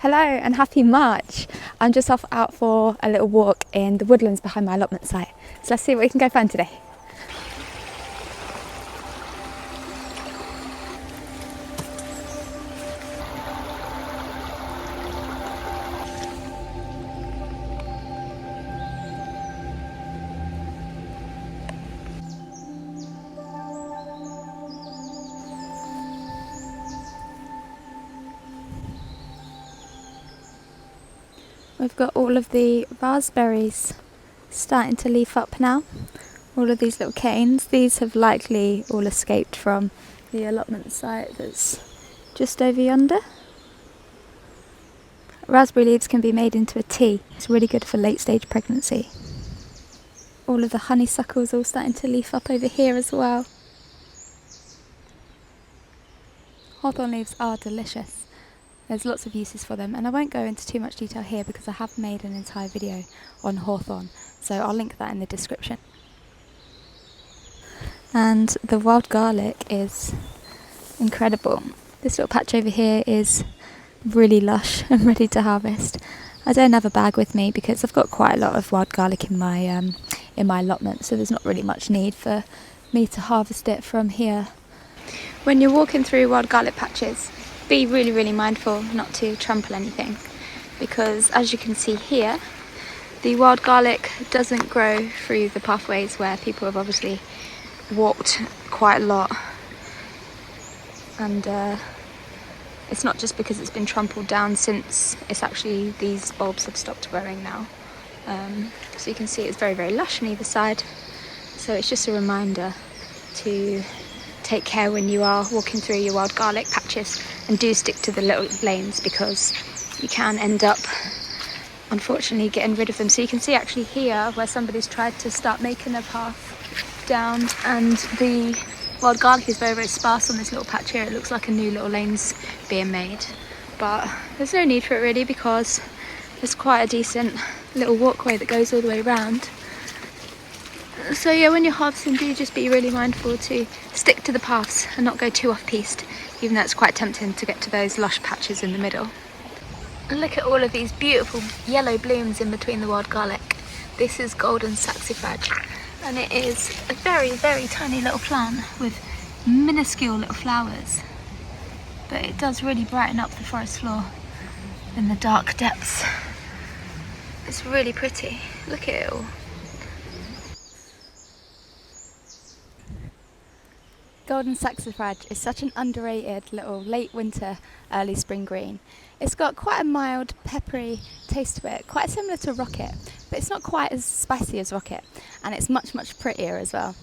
Hello and happy March. I'm just off out for a little walk in the woodlands behind my allotment site. So let's see what we can go find today. We've got all of the raspberries starting to leaf up now. All of these little canes. These have likely all escaped from the allotment site that's just over yonder. Raspberry leaves can be made into a tea. It's really good for late stage pregnancy. All of the honeysuckles all starting to leaf up over here as well. Hawthorn leaves are delicious. There's lots of uses for them, and I won't go into too much detail here because I have made an entire video on hawthorn, so I'll link that in the description. And the wild garlic is incredible. This little patch over here is really lush and ready to harvest. I don't have a bag with me because I've got quite a lot of wild garlic in my allotment, so there's not really much need for me to harvest it from here. When you're walking through wild garlic patches, be really mindful not to trample anything, because as you can see here, the wild garlic doesn't grow through the pathways where people have obviously walked quite a lot, and it's not just because it's been trampled down, since it's actually these bulbs have stopped growing now. So you can see it's very lush on either side, so it's just a reminder to take care when you are walking through your wild garlic patches, and do stick to the little lanes, because you can end up unfortunately getting rid of them. So you can see actually here where somebody's tried to start making a path down, and the wild garlic is very sparse on this little patch here. It looks like a new little lane's being made, but there's no need for it really, because there's quite a decent little walkway that goes all the way around. So yeah, when you're harvesting, do just be really mindful to stick to the paths and not go too off-piste, even though it's quite tempting to get to those lush patches in the middle. And look at all of these beautiful yellow blooms in between the wild garlic. This is golden saxifrage, and it is a very tiny little plant with minuscule little flowers, but it does really brighten up the forest floor in the dark depths. It's really pretty. Look at it all. Golden saxifrage is such an underrated little late winter, early spring green. It's got quite a mild, peppery taste to it, quite similar to rocket, but it's not quite as spicy as rocket, and it's much prettier as well.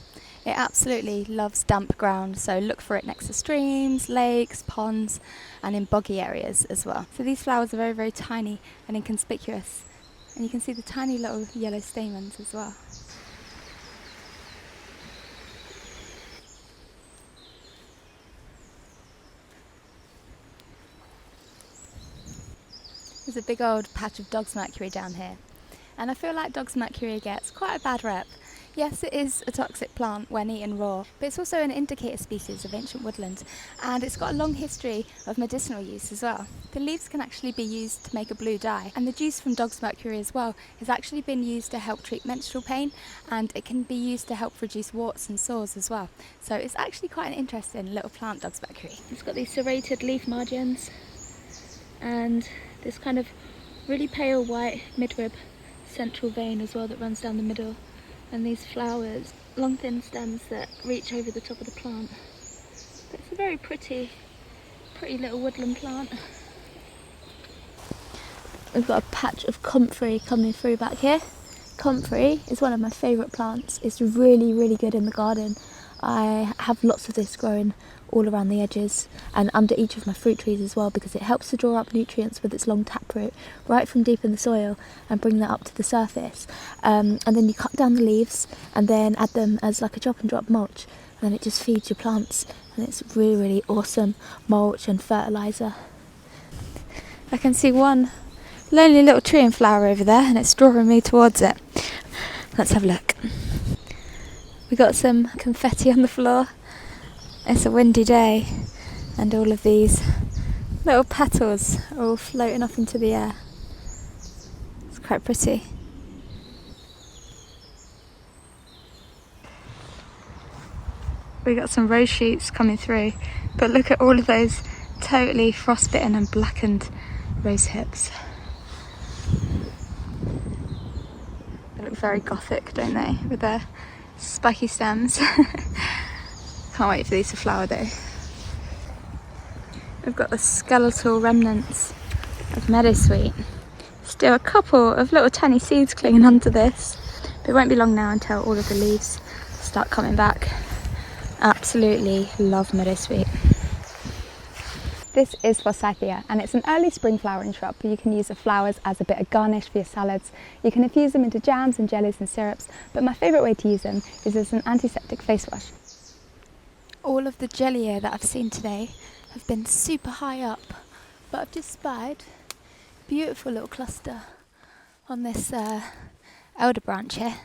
It absolutely loves damp ground, so look for it next to streams, lakes, ponds, and in boggy areas as well. So these flowers are very tiny and inconspicuous, and you can see the tiny little yellow stamens as well. There's a big old patch of dog's mercury down here, and I feel like dog's mercury gets quite a bad rep. Yes, it is a toxic plant when eaten raw, but it's also an indicator species of ancient woodland, and it's got a long history of medicinal use as well. The leaves can actually be used to make a blue dye, and the juice from dog's mercury as well has actually been used to help treat menstrual pain, and it can be used to help reduce warts and sores as well. So it's actually quite an interesting little plant, dog's mercury. It's got these serrated leaf margins, and this kind of really pale white midrib central vein as well that runs down the middle, and these flowers, long thin stems that reach over the top of the plant. But it's a very pretty little woodland plant. We've got a patch of comfrey coming through back here. Comfrey is one of my favourite plants. It's really good in the garden. I have lots of this growing all around the edges and under each of my fruit trees as well, because it helps to draw up nutrients with its long taproot right from deep in the soil and bring that up to the surface. And then you cut down the leaves and then add them as like a drop and drop mulch, and then it just feeds your plants, and it's really awesome mulch and fertiliser. I can see one lonely little tree and flower over there, and it's drawing me towards it. Let's have a look. We got some confetti on the floor. It's a windy day, and all of these Little petals are all floating off into the air. It's quite pretty. We got some rose shoots coming through, but look at all of those totally frostbitten and blackened rose hips. They look very gothic, don't they, with their spiky stems. Can't wait for these to flower though. We've got the skeletal remnants of meadowsweet. Still a couple of little tiny seeds clinging onto this, but it won't be long now until all of the leaves start coming back. Absolutely love meadowsweet. This is Forsythia, and it's an early spring flowering shrub. You can use the flowers as a bit of garnish for your salads. You can infuse them into jams and jellies and syrups, but my favourite way to use them is as an antiseptic face wash. All of the jellier that I've seen today have been super high up, but I've just spied a beautiful little cluster on this elder branch here.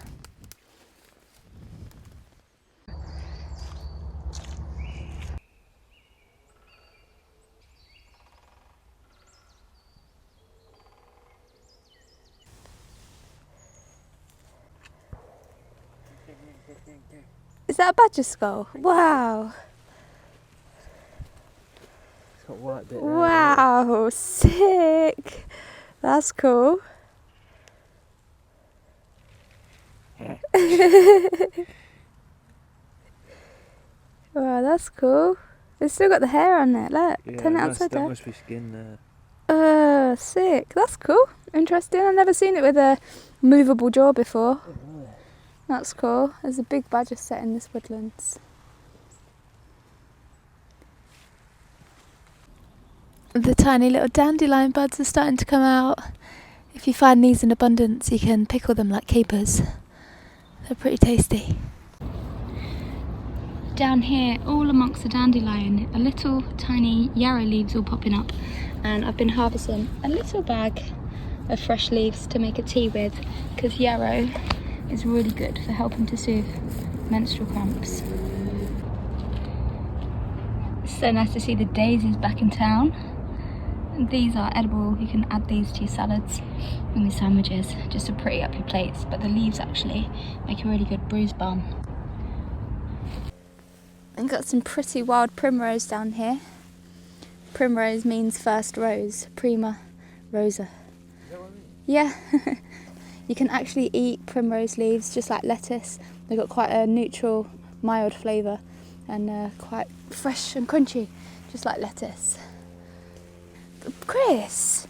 Is that a badger skull? Wow. It's got white bit there. Wow, sick. That's cool. Wow, that's cool. It's still got the hair on it, look. Yeah, Turn it outside that down. must be skin there. Sick. That's cool. Interesting. I've never seen it with a movable jaw before. That's cool. There's a big badger set in this woodlands. The tiny little dandelion buds are starting to come out. If you find these in abundance, you can pickle them like capers. They're pretty tasty. Down here, all amongst the dandelion, are little tiny yarrow leaves all popping up, and I've been harvesting a little bag of fresh leaves to make a tea with, because yarrow is really good for helping to soothe menstrual cramps. It's so nice to see the daisies back in town. And these are edible. You can add these to your salads and your sandwiches just to pretty up your plates, but the leaves actually make a really good bruise balm. And got some pretty wild primrose down here. Primrose means first rose, prima rosa. Is that what I mean? Yeah. You can actually eat primrose leaves just like lettuce. They've got quite a neutral, mild flavour and quite fresh and crunchy, just like lettuce. Chris,